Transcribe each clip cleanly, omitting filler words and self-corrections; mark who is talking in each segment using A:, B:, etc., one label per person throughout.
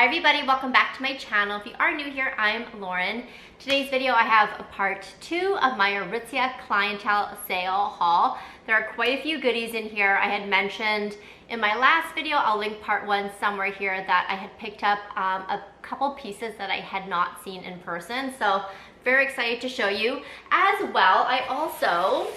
A: Hi everybody, welcome back to my channel. If you are new here, I'm Lauren. Today's video I have a part 2 of my Aritzia Clientele sale haul. There are quite a few goodies in here. I had mentioned in my last video, I'll link part 1 somewhere here, that I had picked up a couple pieces that I had not seen in person. So very excited to show you. As well, I also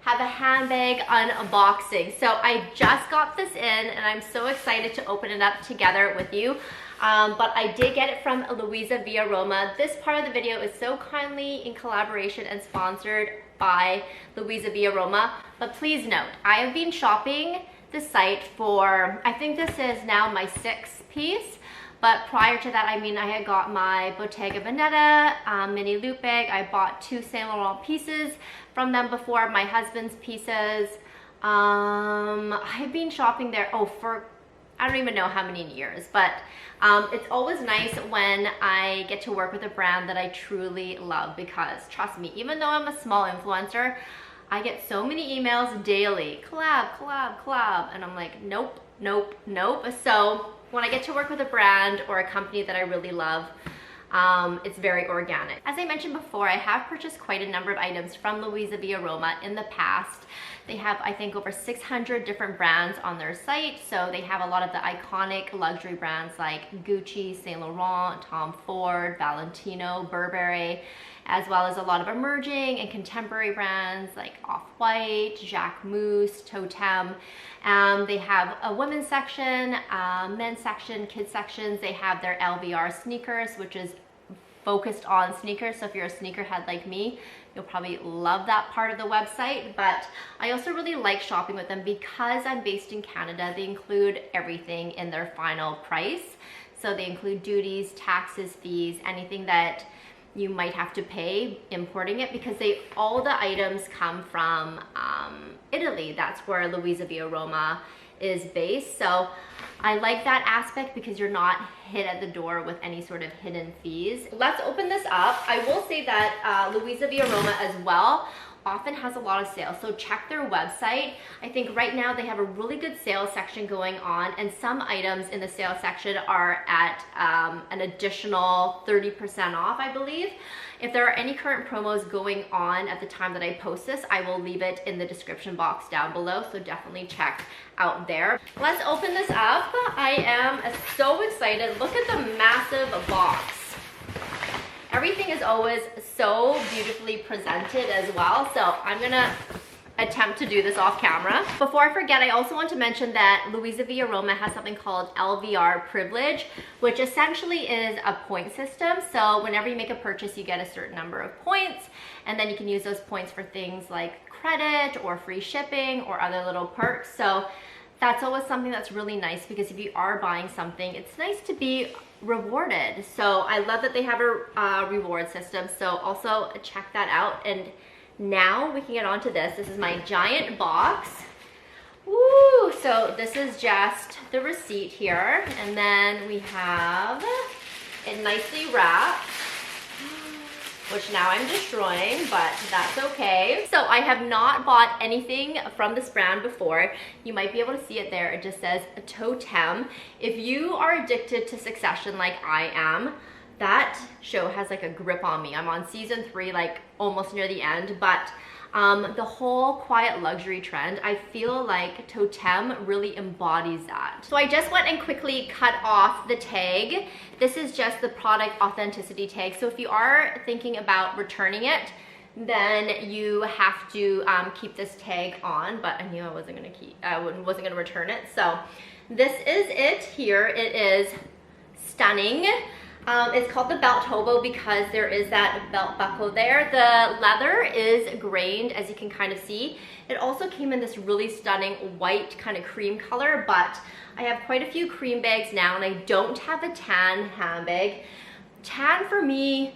A: have a handbag unboxing. So I just got this in and I'm so excited to open it up together with you. But I did get it from Luisaviaroma. This part of the video is so kindly in collaboration and sponsored by Luisaviaroma. But please note, I have been shopping the site for, I think this is now my 6th piece. But prior to that, I mean, I had got my Bottega Veneta mini loop bag. I bought 2 Saint Laurent pieces from them before, my husband's pieces. I've been shopping there, for I don't even know how many years, but it's always nice when I get to work with a brand that I truly love, because trust me, even though I'm a small influencer, I get so many emails daily, collab, collab, collab, and I'm like, nope, nope, nope. So when I get to work with a brand or a company that I really love, it's very organic. As I mentioned before, I have purchased quite a number of items from Luisaviaroma in the past. They have, I think, over 600 different brands on their site. So they have a lot of the iconic luxury brands like Gucci, Saint Laurent, Tom Ford, Valentino, Burberry, as well as a lot of emerging and contemporary brands like Off-White, Jacquemus, Totem. They have a women's section, men's section, kids sections. They have their LVR sneakers, which is focused on sneakers. So if you're a sneakerhead like me, you'll probably love that part of the website. But I also really like shopping with them because I'm based in Canada. They include everything in their final price. So they include duties, taxes, fees, anything that you might have to pay importing it, because all the items come from Italy. That's where Luisaviaroma is based. So I like that aspect because you're not hit at the door with any sort of hidden fees. Let's open this up. I will say that Luisaviaroma as well often has a lot of sales, so check their website. I think right now they have a really good sales section going on, and some items in the sales section are at an additional 30% off, I believe. If there are any current promos going on at the time that I post this, I will leave it in the description box down below, so definitely check out there. Let's open this up. I am so excited. Look at the massive box. Everything is always so beautifully presented as well, so I'm gonna attempt to do this off camera. Before I forget, I also want to mention that Luisaviaroma has something called LVR Privilege, which essentially is a point system. So whenever you make a purchase, you get a certain number of points, and then you can use those points for things like credit or free shipping or other little perks. So that's always something that's really nice, because if you are buying something, it's nice to be rewarded. So I love that they have a reward system. So also check that out. And now we can get on to this. This is my giant box. Woo! So this is just the receipt here. And then we have it nicely wrapped, which now I'm destroying, but that's okay. So I have not bought anything from this brand before. You might be able to see it there. It just says Totem. If you are addicted to Succession like I am, that show has like a grip on me. I'm on season 3, like almost near the end, but the whole quiet luxury trend, I feel like Totem really embodies that. So I just went and quickly cut off the tag. This is just the product authenticity tag. So if you are thinking about returning it, then you have to keep this tag on, but I knew I wasn't gonna return it. So this is it here. It is stunning. It's called the belt hobo because there is that belt buckle there. The leather is grained, as you can kind of see. It also came in this really stunning white kind of cream color, but I have quite a few cream bags now, and I don't have a tan handbag. Tan for me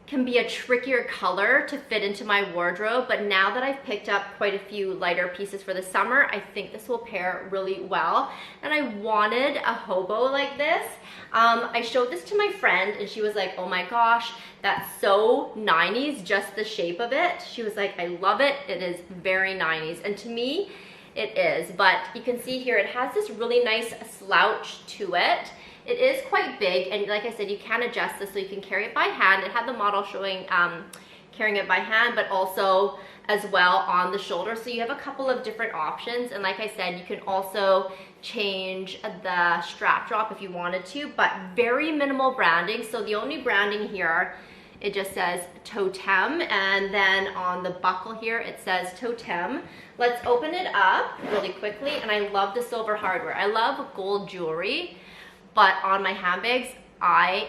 A: can be a trickier color to fit into my wardrobe, but now that I've picked up quite a few lighter pieces for the summer, I think this will pair really well. And I wanted a hobo like this. I showed this to my friend and she was like, oh my gosh, that's so 90s, just the shape of it. She was like, I love it. It is very 90s. And to me, it is, but you can see here, it has this really nice slouch to it. it is quite big, and like I said, you can adjust this so you can carry it by hand. It had the model showing carrying it by hand, but also as well on the shoulder. So you have a couple of different options, and like I said, you can also change the strap drop if you wanted to, but very minimal branding. So the only branding here, it just says Totem, and then on the buckle here it says Totem. Let's open it up really quickly, and I love the silver hardware. I love gold jewelry, but on my handbags, I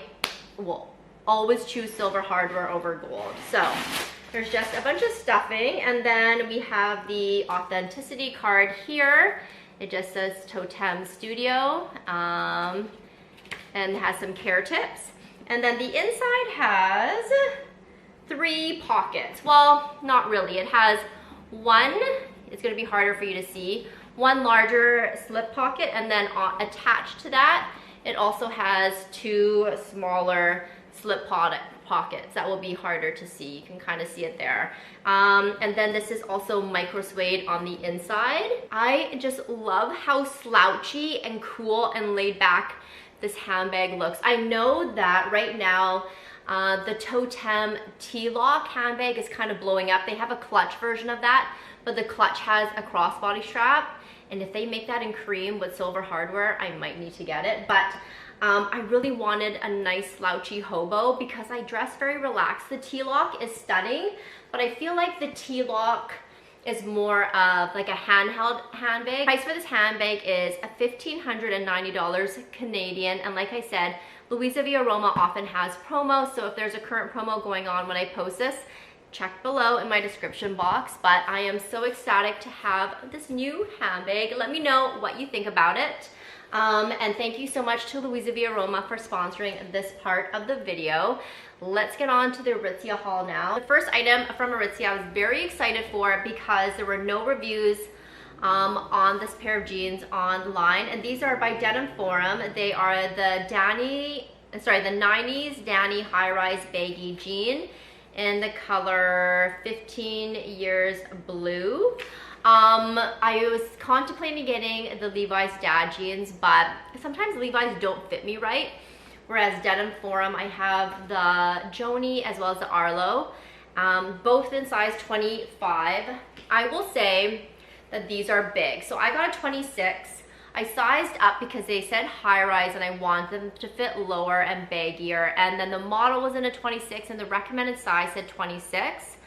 A: will always choose silver hardware over gold. So there's just a bunch of stuffing, and then we have the authenticity card here. It just says Totem Studio, and has some care tips. And then the inside has 3 pockets. Well, not really. It has one, it's gonna be harder for you to see, one larger slip pocket, and then attached to that, it also has 2 smaller slip pockets that will be harder to see. You can kind of see it there. And then this is also micro suede on the inside. I just love how slouchy and cool and laid back this handbag looks. I know that right now the Totem T-Lock handbag is kind of blowing up. They have a clutch version of that, but the clutch has a crossbody strap, and if they make that in cream with silver hardware, I might need to get it. But I really wanted a nice slouchy hobo because I dress very relaxed. The T-Lock is stunning, but I feel like the T-Lock is more of like a handheld handbag. Price for this handbag is $1,590 Canadian, and like I said, Luisaviaroma often has promos, so if there's a current promo going on when I post this, check below in my description box. But I am so ecstatic to have this new handbag. Let me know what you think about it. And thank you so much to Luisaviaroma for sponsoring this part of the video. Let's get on to the Aritzia haul now. The first item from Aritzia I was very excited for because there were no reviews on this pair of jeans online, and these are by Denim Forum. They are the 90s Danny high-rise baggy jean in the color 15 years blue. I was contemplating getting the Levi's dad jeans, but sometimes Levi's don't fit me right. Whereas Denim Forum, I have the Joni as well as the Arlo, both in size 25. I will say that these are big. So I got a 26. I sized up because they said high rise and I want them to fit lower and baggier. And then the model was in a 26 and the recommended size said 26.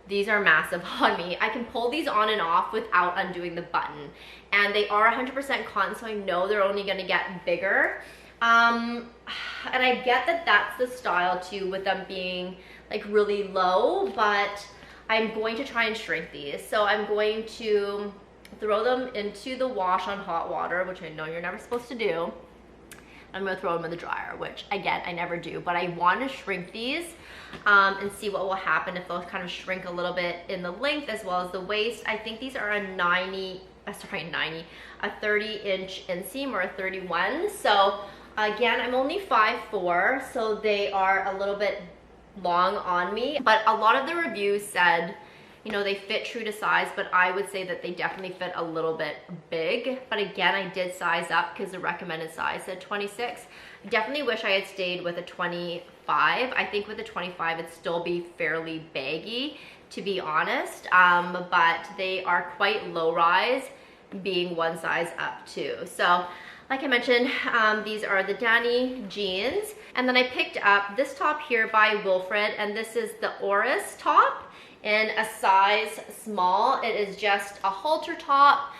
A: These are massive on me. I can pull these on and off without undoing the button. And they are 100% cotton, so I know they're only gonna get bigger. And I get that that's the style too, with them being like really low, but I'm going to try and shrink these. So I'm going to throw them into the wash on hot water, which I know you're never supposed to do. I'm gonna throw them in the dryer, which again, I never do, but I want to shrink these and see what will happen if they'll kind of shrink a little bit in the length as well as the waist. I think these are a 30-inch inseam or a 31. So again, I'm only 5'4", so they are a little bit long on me, but a lot of the reviews said, you know, they fit true to size, but I would say that they definitely fit a little bit big. But again, I did size up because the recommended size said 26. I definitely wish I had stayed with a 25. I think with a 25, it'd still be fairly baggy, to be honest. But they are quite low rise, being one size up too. So like I mentioned, these are the Danny jeans. And then I picked up this top here by Wilfred, and this is the Oris top in a size small. It is just a halter top.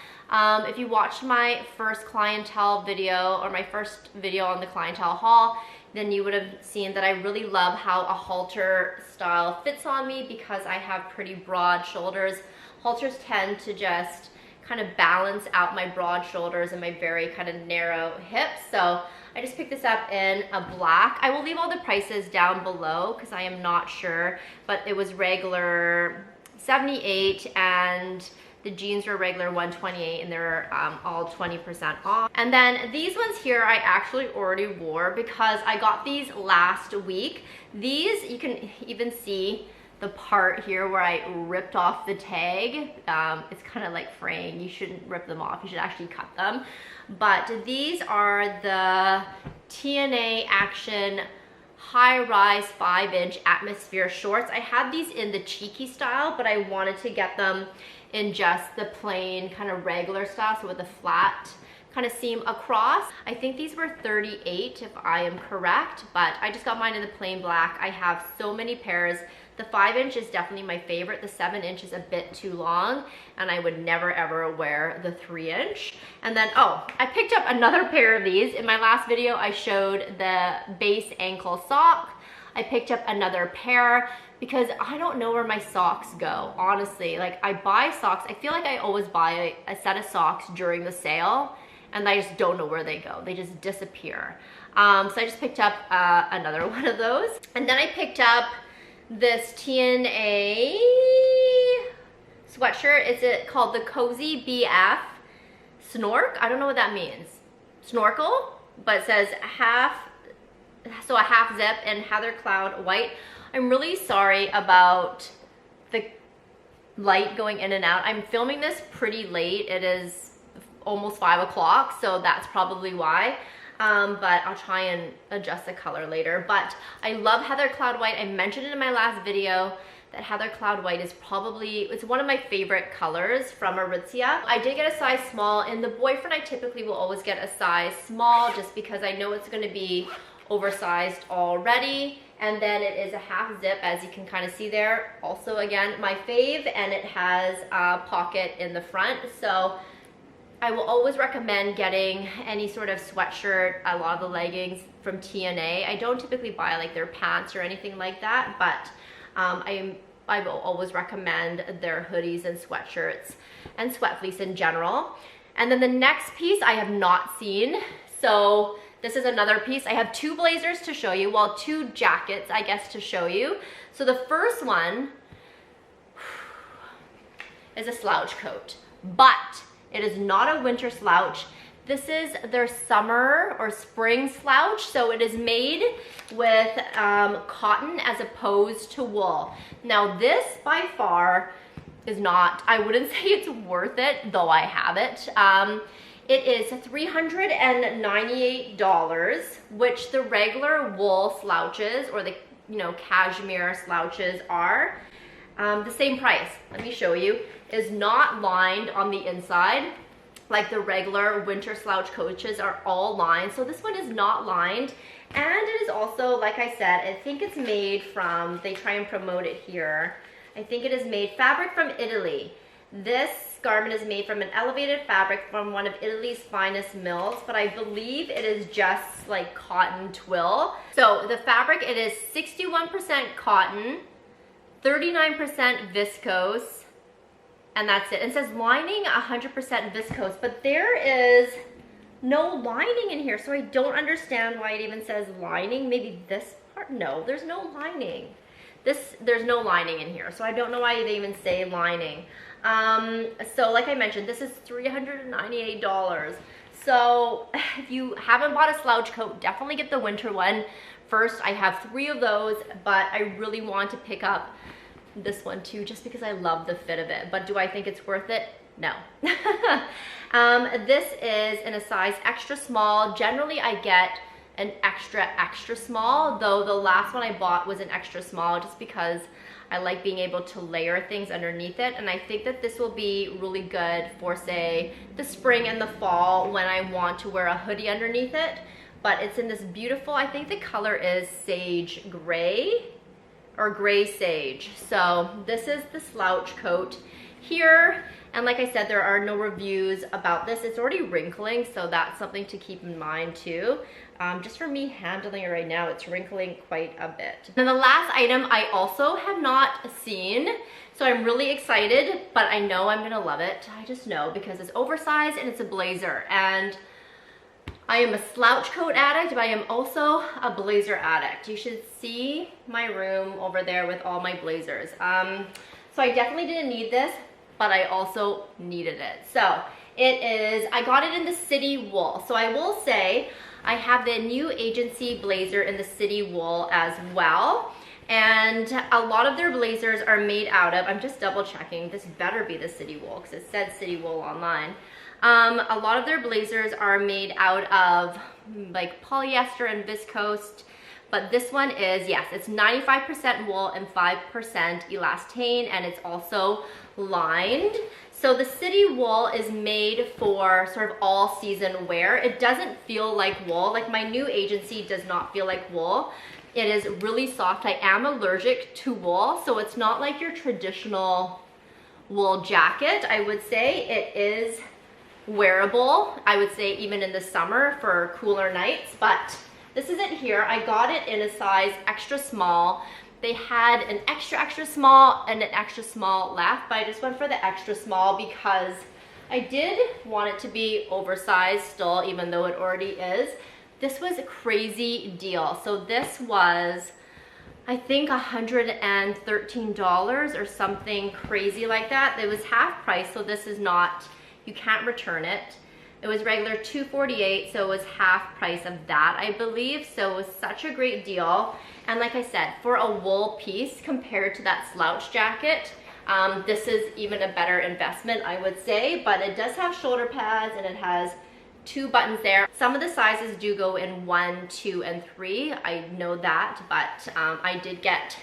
A: If you watched my first clientele video or my first video on the clientele haul, then you would have seen that I really love how a halter style fits on me because I have pretty broad shoulders. Halters tend to just kind of balance out my broad shoulders and my very kind of narrow hips. So I just picked this up in a black. I will leave all the prices down below because I am not sure, but it was regular $78 and the jeans were regular $128, and they're all 20% off. And then these ones here I actually already wore because I got these last week. These, you can even see the part here where I ripped off the tag. It's kind of like fraying. You shouldn't rip them off, you should actually cut them. But these are the TNA Action high-rise 5-inch atmosphere shorts. I had these in the cheeky style, but I wanted to get them in just the plain kind of regular style, so with a flat kind of seam across. I think these were 38 if I am correct, but I just got mine in the plain black. I have so many pairs. The 5-inch is definitely my favorite. The 7-inch is a bit too long, and I would never ever wear the 3-inch. And then, oh, I picked up another pair of these. In my last video, I showed the base ankle sock. I picked up another pair because I don't know where my socks go, honestly. Like, I buy socks. I feel like I always buy a set of socks during the sale, and I just don't know where they go. They just disappear. So I just picked up another one of those. And then I picked up this TNA sweatshirt. It's called the Cozy BF Snork. I don't know what that means. Snorkel, but it says a half zip in Heather Cloud white. I'm really sorry about the light going in and out. I'm filming this pretty late. It is almost 5 o'clock, so that's probably why. But I'll try and adjust the color later. But I love Heather Cloud White. I mentioned it in my last video that Heather Cloud White is it's one of my favorite colors from Aritzia. I did get a size small. In the boyfriend, I typically will always get a size small just because I know it's gonna be oversized already. And then it is a half zip, as you can kind of see there. Also, again, my fave, and it has a pocket in the front. So I will always recommend getting any sort of sweatshirt, a lot of the leggings from TNA. I don't typically buy like their pants or anything like that, but I will always recommend their hoodies and sweatshirts and sweat fleece in general. And then the next piece I have not seen. So this is another piece. I have 2 blazers to show you, well, 2 jackets, I guess, to show you. So the first one is a slouch coat, but it is not a winter slouch. This is their summer or spring slouch. So it is made with cotton as opposed to wool. Now this by far is not, I wouldn't say it's worth it, though I have it. It is $398, which the regular wool slouches or the cashmere slouches are the same price. Let me show you. Is not lined on the inside like the regular winter slouch coaches are all lined. So this one is not lined, and it is also, like I said, I think it's made from, they try and promote it here, I think it is made fabric from Italy. This garment is made from an elevated fabric from one of Italy's finest mills, but I believe it is just like cotton twill. So the fabric, it is 61% cotton, 39% viscose, and that's it. It says lining 100% viscose, but there is no lining in here, so I don't understand why it even says lining. Maybe this part? No, there's no lining. There's no lining in here, so I don't know why they even say lining. So like I mentioned, this is $398. So if you haven't bought a slouch coat, definitely get the winter one first. I have 3 of those, but I really want to pick up this one too, just because I love the fit of it. But do I think it's worth it? No. This is in a size extra small. Generally I get an extra small, though the last one I bought was an extra small just because I like being able to layer things underneath it. And I think that this will be really good for, say, the spring and the fall when I want to wear a hoodie underneath it. But it's in this beautiful, I think the color is sage gray or gray sage. So this is the slouch coat here. And like I said, there are no reviews about this. It's already wrinkling, so that's something to keep in mind too. Just for me handling it right now, it's wrinkling quite a bit. Then the last item I also have not seen, so I'm really excited, but I know I'm gonna love it. I just know, because it's oversized and it's a blazer. And I am a slouch coat addict, but I am also a blazer addict. You should see my room over there with all my blazers. So I definitely didn't need this, but I also needed it. So it is, I got it in the city wool. So I will say, I have the new agency blazer in the city wool as well. And a lot of their blazers are made out of, I'm just double checking, this better be the city wool because it said city wool online. A lot of their blazers are made out of like polyester and viscose, but this one is, yes, it's 95% wool and 5% elastane, and it's also lined. So the city wool is made for sort of all season wear. It doesn't feel like wool. Like my new agency does not feel like wool. It is really soft. I am allergic to wool, so it's not like your traditional wool jacket. I would say it is wearable, I would say even in the summer for cooler nights, but this is it here. I got it in a size extra small. They had an extra small and an extra small left, but I just went for the extra small because I did want it to be oversized still, even though it already is. This was a crazy deal. So this was, I think, $113 or something crazy like that. It was half price, so this is not, you can't return it. It was regular $248, so it was half price of that, I believe. So it was such a great deal. And like I said, for a wool piece compared to that slouch jacket, this is even a better investment, I would say. But it does have shoulder pads and it has 2 buttons there. Some of the sizes do go in 1, 2, and 3. I know that, but I did get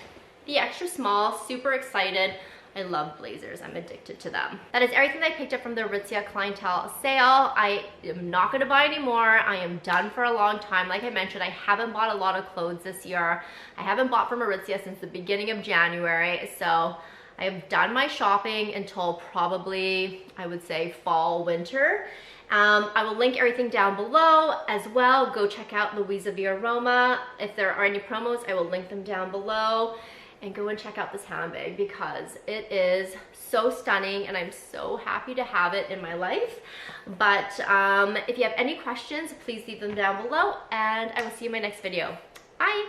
A: the extra small. Super excited. I love blazers. I'm addicted to them. That is everything that I picked up from the Aritzia Clientele sale. I am not going to buy any more. I am done for a long time. Like I mentioned, I haven't bought a lot of clothes this year. I haven't bought from Aritzia since the beginning of January. So I have done my shopping until probably, I would say, fall, winter. I will link everything down below as well. Go check out Luisaviaroma. If there are any promos, I will link them down below. And go and check out this handbag because it is so stunning and I'm so happy to have it in my life. But if you have any questions, please leave them down below and I will see you in my next video. Bye!